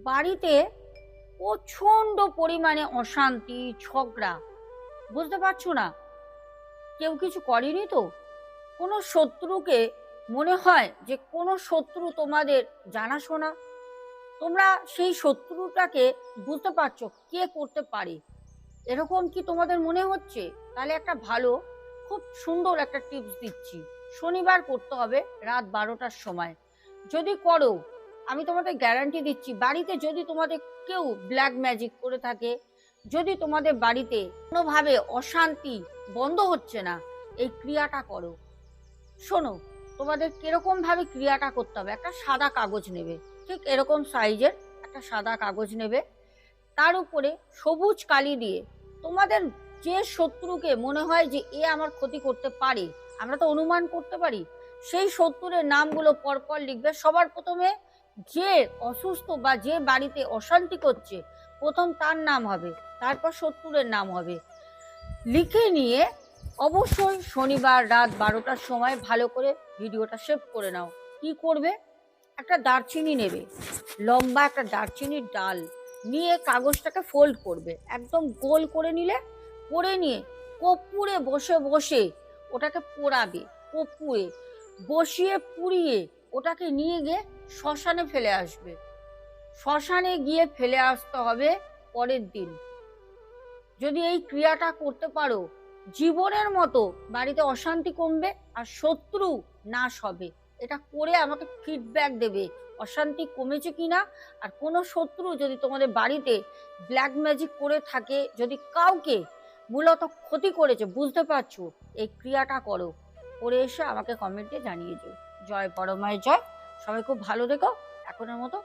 বাড়িতে প্রচন্ড পরিমাণে অশান্তি, ঝগড়া, বুঝতে পারছো না কেউ কিছু করেনি তো? কোনো শত্রুকে মনে হয় যে কোনো শত্রু তোমাদের জানাশোনা, তোমরা সেই শত্রুটাকে বুঝতে পারছো কে করতে পারে, এরকম কি তোমাদের মনে হচ্ছে? তাহলে একটা ভালো, খুব সুন্দর একটা টিপস দিচ্ছি। শনিবার করতে হবে রাত 12টার সময়। যদি করো, আমি তোমাদের গ্যারান্টি দিচ্ছি, বাড়িতে যদি তোমাদের কেউ ব্ল্যাক ম্যাজিক করে থাকে, যদি তোমাদের বাড়িতে কোনোভাবে অশান্তি বন্ধ হচ্ছে না, এই ক্রিয়াটা করো। শোনো, তোমাদের কিরকম ভাবে ক্রিয়াটা করতে হবে। একটা সাদা কাগজ নেবে, ঠিক এরকম সাইজের একটা সাদা কাগজ নেবে, তার উপরে সবুজ কালি দিয়ে তোমাদের যে শত্রুকে মনে হয় যে এ আমার ক্ষতি করতে পারে, আমরা তো অনুমান করতে পারি, সেই শত্রুর নামগুলো পরপর লিখবে। সবার প্রথমে যে অসুস্থ বা যে বাড়িতে অশান্তি করছে, প্রথম তার নাম হবে, তারপর শত্রুরের নাম হবে। লিখে নিয়ে অবশ্যই শনিবার রাত 12টার সময় ভালো করে ভিডিওটা সেভ করে নাও। কি করবে, একটা দারচিনি নেবে, লম্বা একটা দারচিনির ডাল নিয়ে কাগজটাকে ফোল্ড করবে, একদম গোল করে নিলে, করে নিয়ে কর্পূরে বসে বসে ওটাকে পোড়াবে। কর্পূরে বসিয়ে পুড়িয়ে ওটাকে নিয়ে গিয়ে শ্মশানে ফেলে আসবে। শ্মশানে গিয়ে ফেলে আসতে হবে পরের দিন। যদি এই ক্রিয়াটা করতে পারো, জীবনের মতো বাড়িতে অশান্তি কমবে আর শত্রু নাশ হবে। এটা করে আমাকে ফিডব্যাক দেবে অশান্তি কমেছে কিনা। আর কোনো শত্রু যদি তোমাদের বাড়িতে ব্ল্যাক ম্যাজিক করে থাকে, যদি কাউকে মূলত ক্ষতি করেছে বুঝতে পারছো, এই ক্রিয়াটা করো, করে এসে আমাকে কমেন্টে জানিয়ে দিও। জয় বড় মায়ের জয়। সবাই খুব ভালো থেকো। এখনের মতো